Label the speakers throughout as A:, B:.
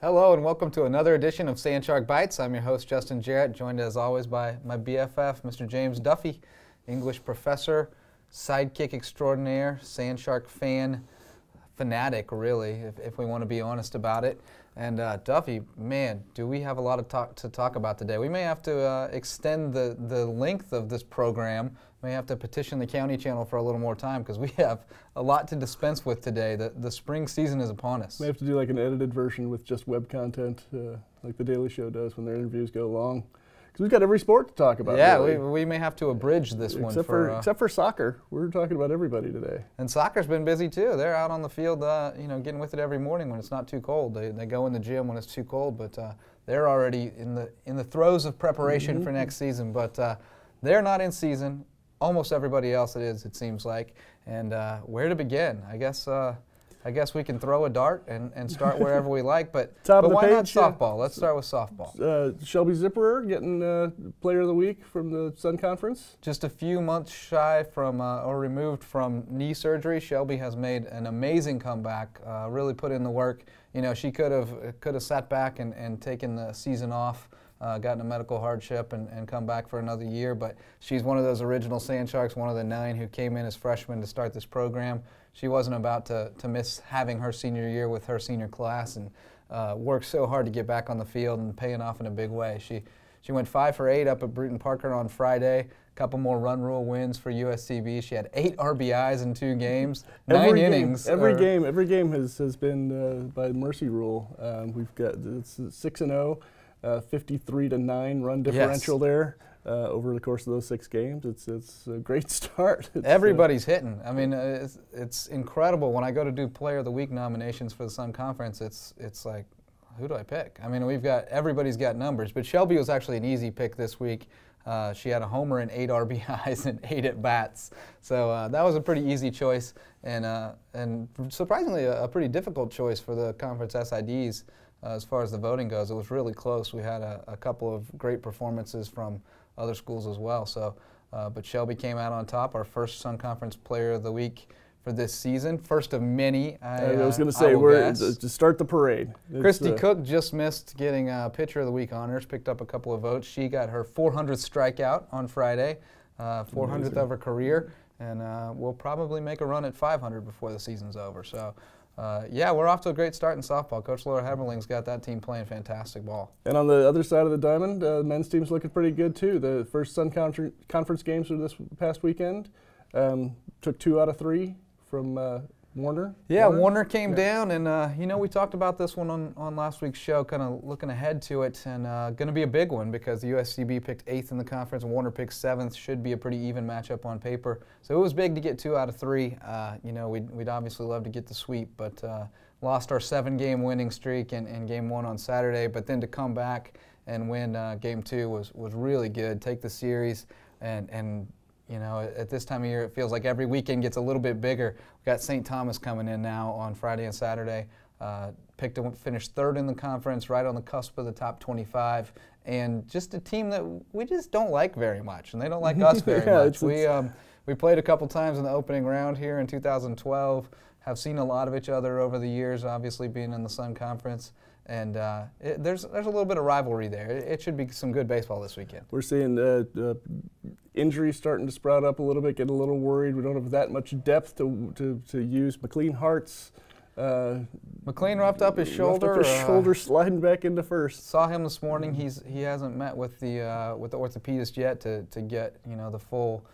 A: Hello and welcome to another edition of Sand Shark Bites. I'm your host, Justin Jarrett, joined as always by my BFF, Mr. James Duffy, English professor, sidekick extraordinaire, Sand Shark fanatic, really, if we want to be honest about it. And Duffy, man, do we have a lot to talk about today. We may have to extend the length of this program. May have to petition the county channel for a little more time because we have a lot to dispense with today. The spring season is upon us.
B: We have to do like an edited version with just web content, like the Daily Show does when their interviews go long. Because we've got every sport to talk about.
A: Yeah,
B: really.
A: we may have to abridge this one.
B: Except for soccer. We're talking about everybody today. And
A: soccer's been busy too. They're out on the field, getting with it every morning when it's not too cold. They go in the gym when it's too cold, but they're already in the throes of preparation for next season. But they're not in season. Almost everybody else is, it seems like. And where to begin? I guess we can throw a dart and start wherever we like, but why not softball? Let's start with softball.
B: Shelby Zipperer getting Player of the Week from the Sun Conference.
A: Just a few months shy from or removed from knee surgery, Shelby has made an amazing comeback. Really put in the work. You know, she could have sat back and taken the season off. Gotten a medical hardship and come back for another year, but she's one of those original Sand Sharks, one of the 9 who came in as freshmen to start this program. She wasn't about to miss having her senior year with her senior class and worked so hard to get back on the field and paying off in a big way. She went 5 for 8 up at Bruton Parker on Friday. A couple more run rule wins for USCB. She had 8 RBIs in 2 games, 9 innings.
B: Every game has been by mercy rule. We've got it's 6-0. 53-9 run differential there over the course of those 6 games. It's a great start.
A: Everybody's hitting. I mean, it's incredible. When I go to do Player of the Week nominations for the Sun Conference, it's like, who do I pick? I mean, everybody's got numbers, but Shelby was actually an easy pick this week. She had a homer and 8 RBIs and 8 at-bats. So that was a pretty easy choice and surprisingly a pretty difficult choice for the conference SIDs. As far as the voting goes, it was really close. We had a couple of great performances from other schools as well. So, but Shelby came out on top, our first Sun Conference Player of the Week for this season, first of many.
B: I was going to say, we're to start the parade.
A: Christy Cook just missed getting Pitcher of the Week honors, picked up a couple of votes. She got her 400th strikeout on Friday, 400th of her career, and we'll probably make a run at 500 before the season's over. So. Yeah, we're off to a great start in softball. Coach Laura Heberling's got that team playing fantastic ball.
B: And on the other side of the diamond, the men's team's looking pretty good too. The first Sun Conference games were this past weekend. Took 2 out of 3 from Warner.
A: Yeah, Warner came down, and we talked about this one on last week's show, kind of looking ahead to it, and going to be a big one because the USCB picked 8th in the conference and Warner picked 7th. Should be a pretty even matchup on paper. So it was big to get 2 out of 3. We'd obviously love to get the sweep, but lost our 7-game winning streak in Game 1 on Saturday. But then to come back and win Game 2 was really good. Take the series and at this time of year, it feels like every weekend gets a little bit bigger. We've got St. Thomas coming in now on Friday and Saturday. Finished 3rd in the conference, right on the cusp of the top 25, and just a team that we just don't like very much, and they don't like us very much. We played a couple times in the opening round here in 2012, have seen a lot of each other over the years, obviously being in the Sun Conference. And there's a little bit of rivalry there. It should be some good baseball this weekend.
B: We're seeing injuries starting to sprout up a little bit, getting a little worried. We don't have that much depth to use. McLean Hart's.
A: McLean roughed up his shoulder.
B: Shoulder sliding back into first.
A: Saw him this morning. He hasn't met with the orthopedist yet to get the full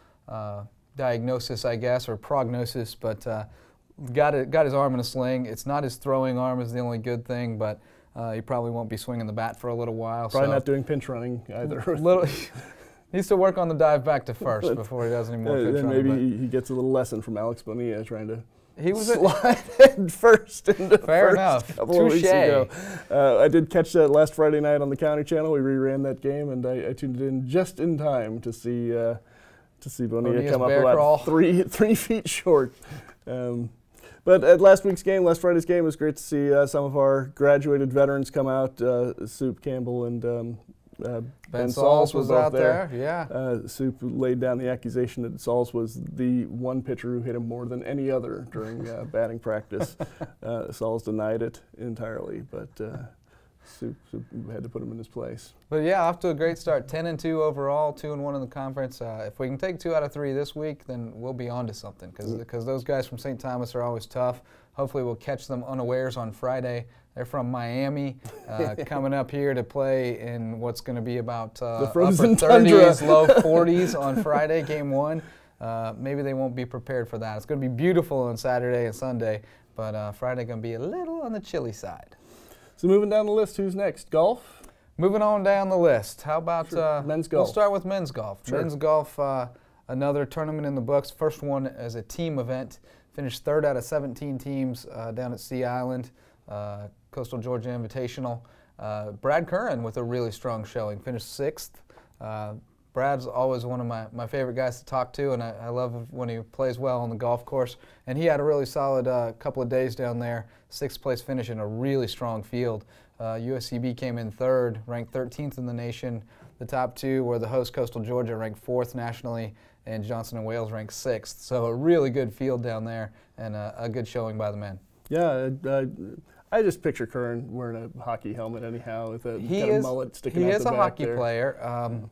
A: diagnosis, I guess, or prognosis, but got his arm in a sling. It's not his throwing arm is the only good thing, but he probably won't be swinging the bat for a little while.
B: Probably not doing pinch running either.
A: Needs to work on the dive back to first before he does any more pinch running.
B: Maybe he gets a little lesson from Alex Bonilla trying to
A: slide
B: head first into
A: Fair
B: first
A: enough.
B: a couple of weeks ago. I did catch that last Friday night on the county channel. We reran that game, and I tuned in just in time to see Bonilla come up about 3 feet short. But at last Friday's game, it was great to see some of our graduated veterans come out. Soup Campbell and Ben Sauls was out there. Yeah. Soup laid down the accusation that Sauls was the one pitcher who hit him more than any other during batting practice. Sauls denied it entirely, but So we had to put him in his place.
A: But yeah, off to a great start. 10-2 overall, 2-1 in the conference. If we can take 2 out of 3 this week, then we'll be on to something because those guys from St. Thomas are always tough. Hopefully we'll catch them unawares on Friday. They're from Miami, coming up here to play in what's going to be about upper 30s, low 40s on Friday, game 1. Maybe they won't be prepared for that. It's going to be beautiful on Saturday and Sunday, but Friday going to be a little on the chilly side.
B: So moving down the list, who's next? Golf?
A: Moving on down the list. How about
B: men's golf?
A: We'll start with men's golf.
B: Sure.
A: Men's golf, another tournament in the books. First one as a team event. Finished 3rd out of 17 teams down at Sea Island, Coastal Georgia Invitational. Brad Curran with a really strong showing. Finished 6th. Brad's always one of my favorite guys to talk to, and I love when he plays well on the golf course. And he had a really solid couple of days down there. 6th place finish in a really strong field. USCB came in 3rd, ranked 13th in the nation. The top 2 were the host Coastal Georgia, ranked 4th nationally, and Johnson & Wales ranked 6th. So a really good field down there and a good showing by the men.
B: Yeah, I just picture Curran wearing a hockey helmet anyhow with a kind of mullet sticking out the back.
A: He is a hockey player.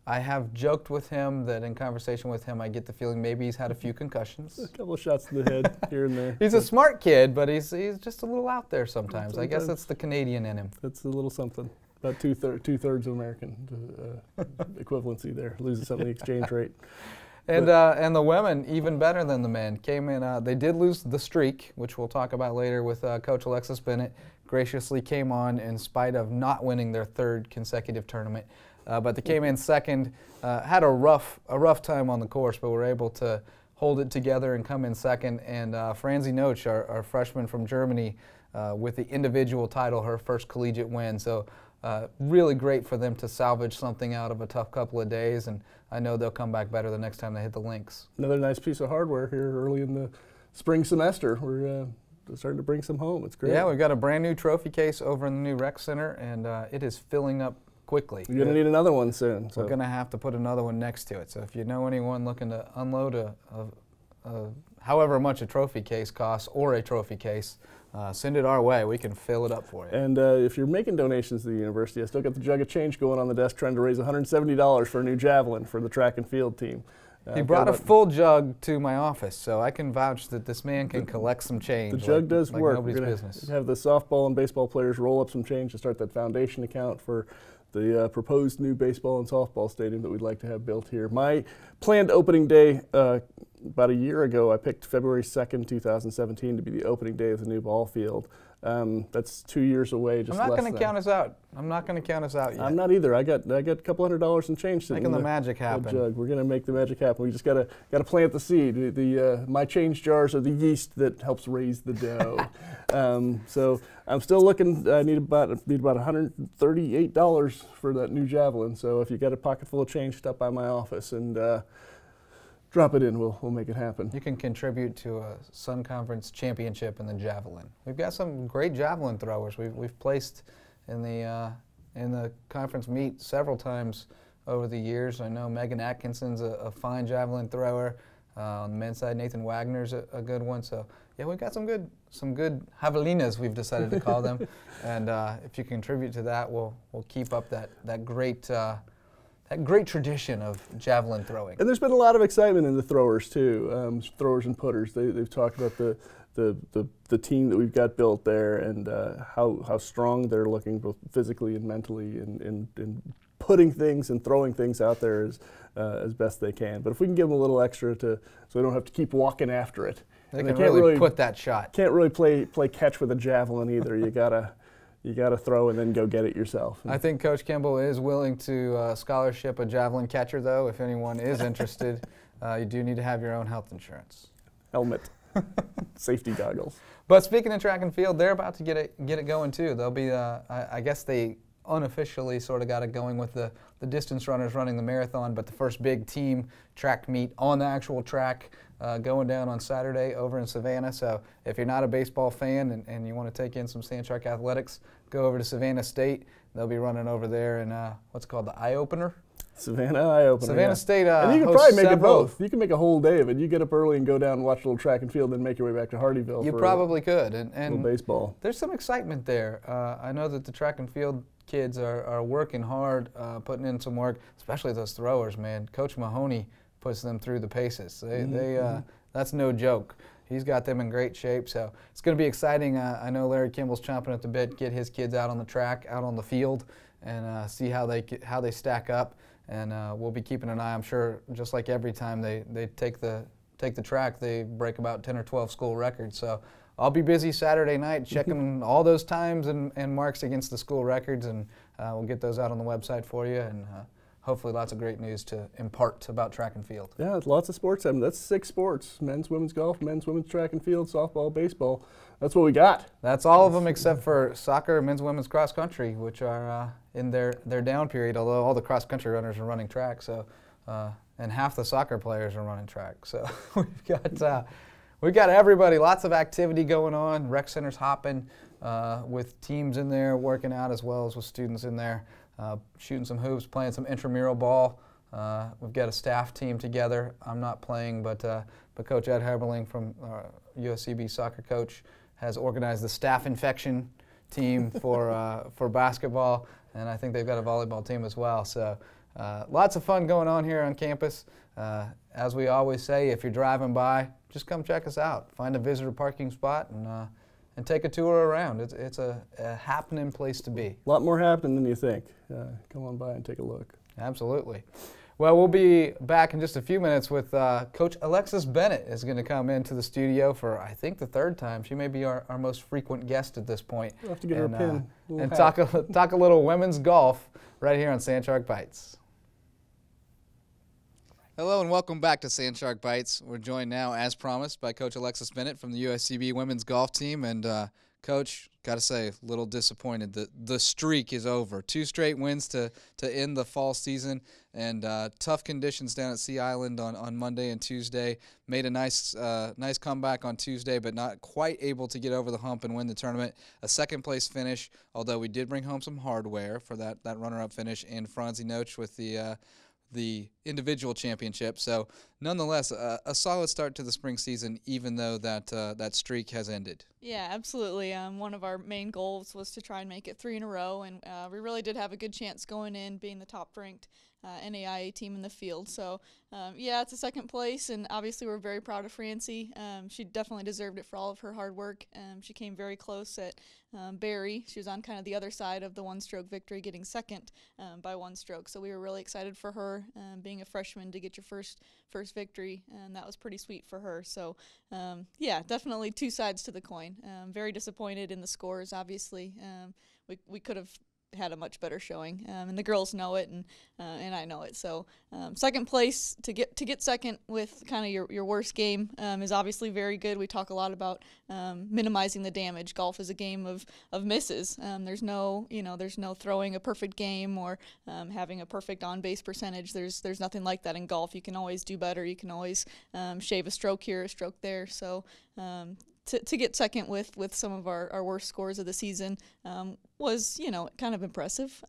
A: I have joked with him that in conversation with him I get the feeling maybe he's had a few concussions.
B: A couple of shots to the head here and there.
A: He's a smart kid, but he's just a little out there sometimes. I guess that's the Canadian in him.
B: That's a little something. About two-thirds of American equivalency there. Loses some of the exchange rate.
A: And the women, even better than the men, came in. They did lose the streak, which we'll talk about later with Coach Alexis Bennett. Graciously came on in spite of not winning their 3rd consecutive tournament. But they came in 2nd, had a rough time on the course, but were able to hold it together and come in 2nd. And Franzi Noach, our freshman from Germany, with the individual title, her first collegiate win. So really great for them to salvage something out of a tough couple of days, and I know they'll come back better the next time they hit the links.
B: Another nice piece of hardware here early in the spring semester. We're starting to bring some home. It's great.
A: Yeah, we've got a brand new trophy case over in the new rec center, and it is filling up quickly.
B: You're going to need another one soon.
A: So. We're going to have to put another one next to it. So if you know anyone looking to unload however much a trophy case costs or a trophy case, send it our way. We can fill it up for you.
B: And if you're making donations to the university, I still got the jug of change going on the desk trying to raise $170 for a new javelin for the track and field team.
A: He brought a full jug to my office, so I can vouch that this man can collect some change.
B: The jug does work.
A: Nobody's business.
B: Have the softball and baseball players roll up some change to start that foundation account for the proposed new baseball and softball stadium that we'd like to have built here. My planned opening day about a year ago, I picked February 2nd, 2017 to be the opening day of the new ball field. That's 2 years away.
A: I'm not going to count us out. I'm not going to count us out yet.
B: I'm not either. I got a couple $100 in change sitting
A: making the magic happen.
B: Jug. We're going to make the magic happen. We just got to plant the seed. My change jars are the yeast that helps raise the dough. So I'm still looking. I need about $138 for that new javelin. So if you got a pocket full of change, stop by my office and drop it in. We'll make it happen.
A: You can contribute to a Sun Conference championship in the javelin. We've got some great javelin throwers. We've placed in the conference meet several times over the years. I know Megan Atkinson's a fine javelin thrower. On the men's side, Nathan Wagner's a good one. So yeah, we've got some good javelinas, we've decided to call them. And if you contribute to that, we'll keep up that great tradition of javelin throwing.
B: And there's been a lot of excitement in the throwers too, throwers and putters. They've talked about the team that we've got built there and how strong they're looking both physically and mentally in putting things and throwing things out there as best they can. But if we can give them a little extra so they don't have to keep walking after it.
A: They can really put that shot.
B: Can't really play catch with a javelin either. You gotta throw and then go get it yourself.
A: I think Coach Kimball is willing to scholarship a javelin catcher, though. If anyone is interested, you do need to have your own health insurance.
B: Helmet, safety goggles.
A: But speaking of track and field, they're about to get it going too. They'll be, I guess they unofficially sort of got it going with the distance runners running the marathon, but the first big team track meet on the actual track going down on Saturday over in Savannah. So if you're not a baseball fan and you want to take in some sand shark athletics, go over to Savannah State. They'll be running over there in what's called the Eye Opener.
B: Savannah, eye-opener.
A: Savannah State
B: and you can probably make it both. You can make a whole day of it. You get up early and go down and watch a little track and field, then make your way back to Hardyville.
A: You probably could. And
B: little baseball.
A: There's some excitement there. I know that the track and field kids are working hard, putting in some work, especially those throwers, man. Coach Mahoney puts them through the paces. That's no joke. He's got them in great shape, so it's going to be exciting. I know Larry Kimball's chomping at the bit, get his kids out on the track, out on the field, and see how they stack up. And we'll be keeping an eye. I'm sure, just like every time they take the track, they break about 10 or 12 school records. So I'll be busy Saturday night checking all those times and marks against the school records, and we'll get those out on the website for you. And hopefully lots of great news to impart about track and field.
B: Yeah, lots of sports. I mean, that's 6 sports: men's, women's golf, men's, women's track and field, softball, baseball. That's what we got.
A: That's all of them except for soccer, men's, women's cross country, which are in their down period, although all the cross country runners are running track, so and half the soccer players are running track. So we've got everybody, lots of activity going on. Rec center's hopping with teams in there working out, as well as with students in there. Shooting some hoops, playing some intramural ball. We've got a staff team together. I'm not playing, but Coach Ed Herberling from USCB soccer coach has organized the staff infection team for basketball, and I think they've got a volleyball team as well. So lots of fun going on here on campus. As we always say, if you're driving by, just come check us out. Find a visitor parking spot and take a tour around. It's a happening place to be.
B: A lot more happening than you think. Come on by and take a look.
A: Absolutely. Well, we'll be back in just a few minutes with Coach Alexis Bennett is going to come into the studio for, I think, the 3rd time. She may be our most frequent guest at this point.
B: We'll have to get her a pin.
A: And talk a little women's golf right here on Sandshark Bites. Hello and welcome back to Sandshark Bites. We're joined now, as promised, by Coach Alexis Bennett from the USCB women's golf team. And Coach, got to say, a little disappointed that the streak is over. 2 straight wins to end the fall season, and tough conditions down at Sea Island on Monday and Tuesday. Made a nice comeback on Tuesday, but not quite able to get over the hump and win the tournament. A 2nd place finish, although we did bring home some hardware for that runner-up finish, and Franzi Noach with the individual championship. So nonetheless, a solid start to the spring season, even though that streak has ended.
C: Yeah, absolutely. One of our main goals was to try and make it 3 in a row, and we really did have a good chance going in, being the top-ranked NAIA team in the field. So, yeah, it's a 2nd place, and obviously we're very proud of Francie. She definitely deserved it for all of her hard work. She came very close at Barry. She was on kind of the other side of the 1-stroke victory, getting 2nd by 1 stroke. So we were really excited for her, being a freshman, to get your first victory, and that was pretty sweet for her. So, yeah, definitely 2 sides to the coin. Very disappointed in the scores, obviously. We could have had a much better showing, and the girls know it, and I know it. So 2nd place, to get 2nd with kind of your worst game is obviously very good. We talk a lot about minimizing the damage. Golf is a game of misses. There's no throwing a perfect game or having a perfect on base percentage. There's nothing like that in golf. You can always do better. You can always shave a stroke here, a stroke there. So to get 2nd with some of our worst scores of the season was, kind of impressive.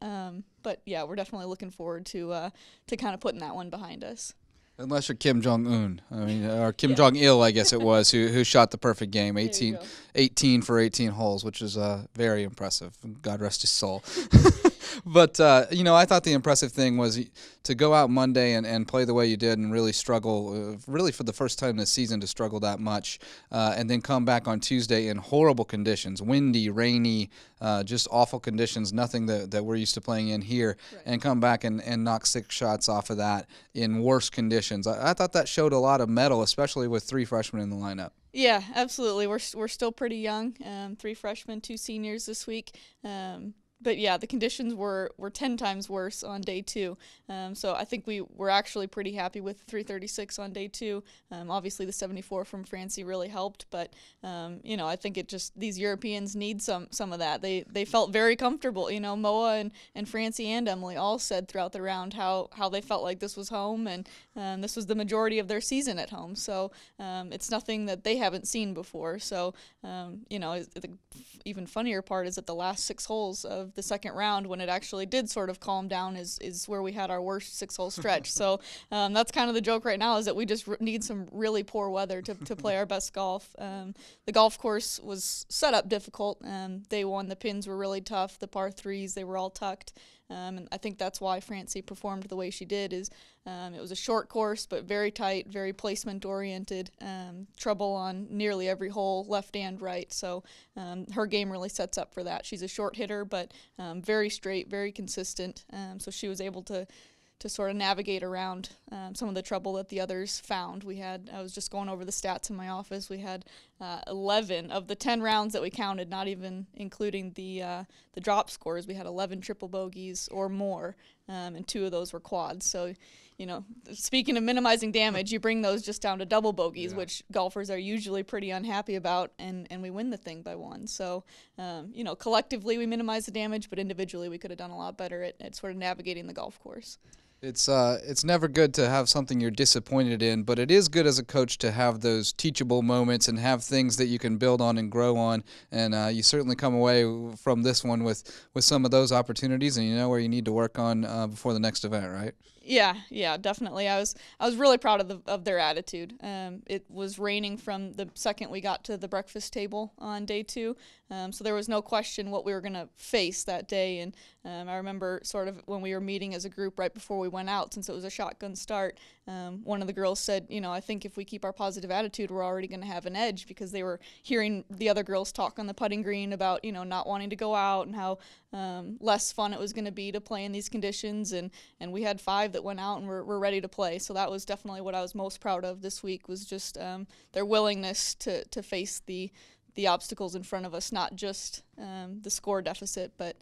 C: But yeah, we're definitely looking forward to kind of putting that one behind us.
A: Unless you're Kim Jong-un, or Kim Jong-il, I guess it was, who shot the perfect game, 18 for 18 holes, which is very impressive. God rest his soul. But, I thought the impressive thing was to go out Monday and play the way you did and really struggle, really for the first time this season to struggle that much, and then come back on Tuesday in horrible conditions, windy, rainy, just awful conditions, nothing that we're used to playing in here, right. And come back and knock 6 shots off of that in worse conditions. I thought that showed a lot of mettle, especially with 3 freshmen in the lineup.
C: Yeah, absolutely. We're still pretty young, 3 freshmen, 2 seniors this week. But yeah, the conditions were 10 times worse on day 2. So I think we were actually pretty happy with 336 on day 2. Obviously the 74 from Francie really helped, but I think these Europeans need some of that. They felt very comfortable. Moa and Francie and Emily all said throughout the round how they felt like this was home, and this was the majority of their season at home. So it's nothing that they haven't seen before. So the even funnier part is that the last 6 holes of of the second round, when it actually did sort of calm down, is where we had our worst 6-hole stretch. So that's kind of the joke right now, is that we just need some really poor weather to play our best golf. The golf course was set up difficult. Day one, the pins were really tough. The par threes, they were all tucked. And I think that's why Francie performed the way she did. Is it was a short course, but very tight, very placement-oriented. Trouble on nearly every hole, left and right. So her game really sets up for that. She's a short hitter, but very straight, very consistent. So she was able to sort of navigate around some of the trouble that the others found. I was just going over the stats in my office. We had 11 of the 10 rounds that we counted, not even including the drop scores. We had 11 triple bogeys or more, and 2 of those were quads. So, speaking of minimizing damage, you bring those just down to double bogeys, which golfers are usually pretty unhappy about, and we win the thing by 1. So, collectively we minimize the damage, but individually we could have done a lot better at sort of navigating the golf course.
A: It's never good to have something you're disappointed in, but it is good as a coach to have those teachable moments and have things that you can build on and grow on. And you certainly come away from this one with some of those opportunities, and you know where you need to work on before the next event, right?
C: Yeah, definitely. I was really proud of their attitude. It was raining from the second we got to the breakfast table on day 2, so there was no question what we were going to face that day. And I remember sort of when we were meeting as a group right before we went out, since it was a shotgun start, one of the girls said, I think if we keep our positive attitude, we're already going to have an edge, because they were hearing the other girls talk on the putting green about, not wanting to go out and how less fun it was going to be to play in these conditions. And we had 5 that went out and were ready to play. So that was definitely what I was most proud of this week, was just their willingness to face the obstacles in front of us, not just the score deficit, but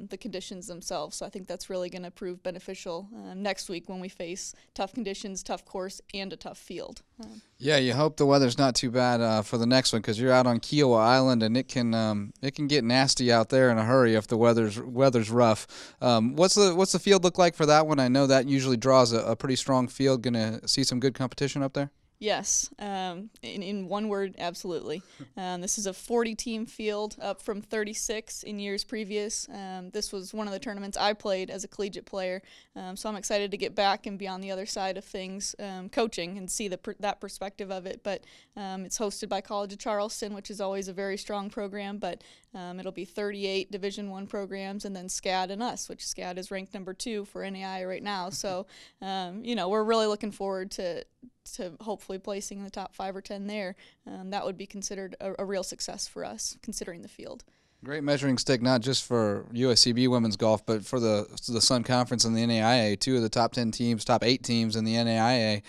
C: the conditions themselves. So I think that's really going to prove beneficial next week when we face tough conditions, tough course, and a tough field.
A: Yeah, you hope the weather's not too bad for the next one, because you're out on Kiowa Island, and it can get nasty out there in a hurry if the weather's rough. What's the field look like for that one? I know that usually draws a pretty strong field. Going to see some good competition up there?
C: Yes, in one word, absolutely. This is a 40-team field, up from 36 in years previous. This was one of the tournaments I played as a collegiate player, so I'm excited to get back and be on the other side of things, coaching, and see that perspective of it. But it's hosted by College of Charleston, which is always a very strong program, but it'll be 38 Division I programs, and then SCAD and us, which SCAD is ranked number 2 for NAI right now. So, we're really looking forward to hopefully placing in the top 5 or 10 there. That would be considered a real success for us, considering the field.
A: Great measuring stick, not just for USCB women's golf, but for the Sun Conference and the NAIA. 2 of the top 10 teams, top 8 teams in the NAIA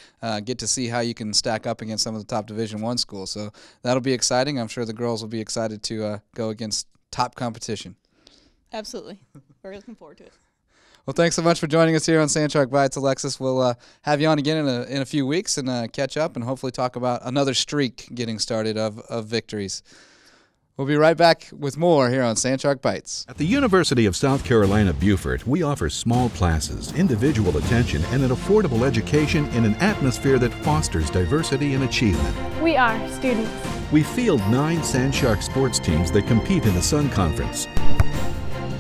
A: get to see how you can stack up against some of the top Division I schools. So that'll be exciting. I'm sure the girls will be excited to go against top competition.
C: Absolutely. Very looking forward to it.
A: Well, thanks so much for joining us here on Sandshark Bites, Alexis. We'll have you on again in a few weeks and catch up and hopefully talk about another streak getting started of victories. We'll be right back with more here on Sandshark Bites.
D: At the University of South Carolina, Beaufort, we offer small classes, individual attention, and an affordable education in an atmosphere that fosters diversity and achievement.
E: We are students.
D: We field 9 Sandshark sports teams that compete in the Sun Conference.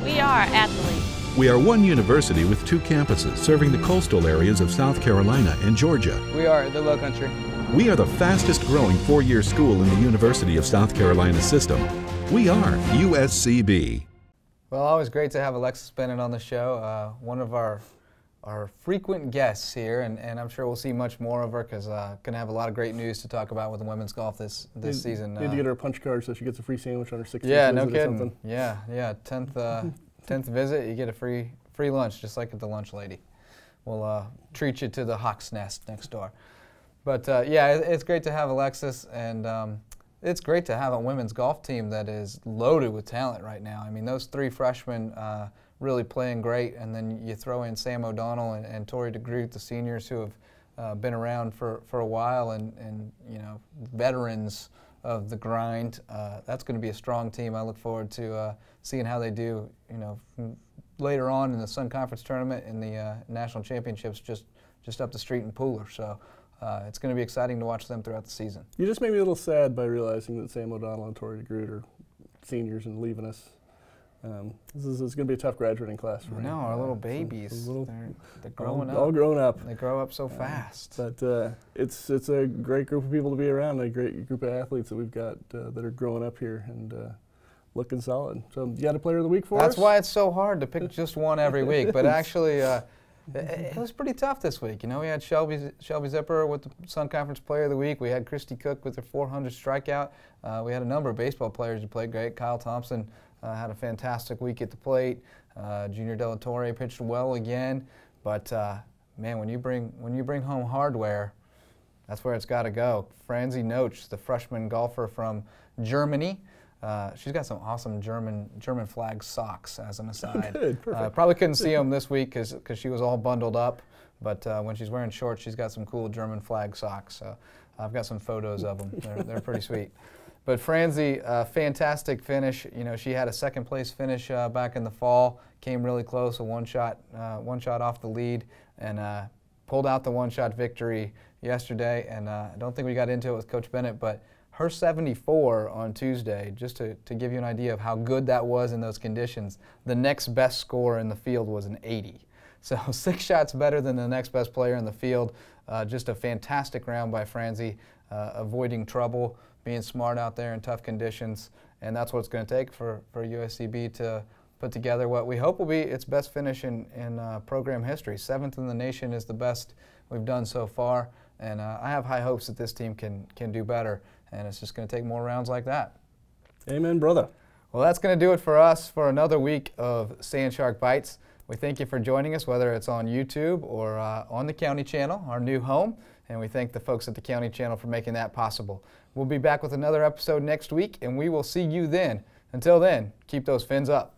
E: We are athletes.
D: We are one university with 2 campuses serving the coastal areas of South Carolina and Georgia.
F: We are the Lowcountry.
D: We are the fastest growing 4-year school in the University of South Carolina system. We are USCB.
A: Well, always great to have Alexis Bennett on the show, one of our frequent guests here, and I'm sure we'll see much more of her, because going to have a lot of great news to talk about with the women's golf this season.
B: Need to get her a punch card so she gets a free sandwich on her 16th
A: yeah,
B: visit
A: no
B: or
A: kidding.
B: something.
A: Yeah, 10th visit, you get a free lunch, just like at the lunch lady. We'll treat you to the Hawk's Nest next door. But yeah, it's great to have Alexis, and it's great to have a women's golf team that is loaded with talent right now. I mean, those 3 freshmen really playing great, and then you throw in Sam O'Donnell and Tori DeGroot, the seniors who have been around for a while, and veterans of the grind. That's going to be a strong team. I look forward to seeing how they do, later on in the Sun Conference tournament and the national championships just up the street in Pooler. So it's going to be exciting to watch them throughout the season.
B: You just made me a little sad by realizing that Sam O'Donnell and Tori DeGroot are seniors and leaving us. This is going to be a tough graduating class for me.
A: No, our little babies. They're growing up.
B: All grown up.
A: They grow up so fast.
B: But it's a great group of people to be around, a great group of athletes that we've got that are growing up here and looking solid. So you got a player of the week for us?
A: That's why it's so hard to pick just one every week. But actually, it was pretty tough this week. You know, we had Shelby Zipper with the Sun Conference Player of the Week. We had Christy Cook with her 400 strikeout. We had a number of baseball players who played great. Kyle Thompson had a fantastic week at the plate. Junior De La Torre pitched well again. But man, when you bring home hardware, that's where it's got to go. Franzi Noach, the freshman golfer from Germany. She's got some awesome German flag socks, as an aside.
B: Good, perfect.
A: Probably couldn't see them this week because she was all bundled up. But when she's wearing shorts, she's got some cool German flag socks. So I've got some photos of them. They're pretty sweet. But Franzi, fantastic finish. You know, she had a second place finish back in the fall. Came really close, a one shot off the lead, and pulled out the one-shot victory yesterday. And I don't think we got into it with Coach Bennett, but her 74 on Tuesday, just to give you an idea of how good that was in those conditions, the next best score in the field was an 80. So 6 shots better than the next best player in the field. Just a fantastic round by Franzi, avoiding trouble, being smart out there in tough conditions, and that's what it's going to take for USCB to put together what we hope will be its best finish in program history. 7th in the nation is the best we've done so far, and I have high hopes that this team can do better, and it's just going to take more rounds like that.
B: Amen, brother.
A: Well, that's going to do it for us for another week of Sand Shark Bites. We thank you for joining us, whether it's on YouTube or on the County Channel, our new home, and we thank the folks at the County Channel for making that possible. We'll be back with another episode next week, and we will see you then. Until then, keep those fins up.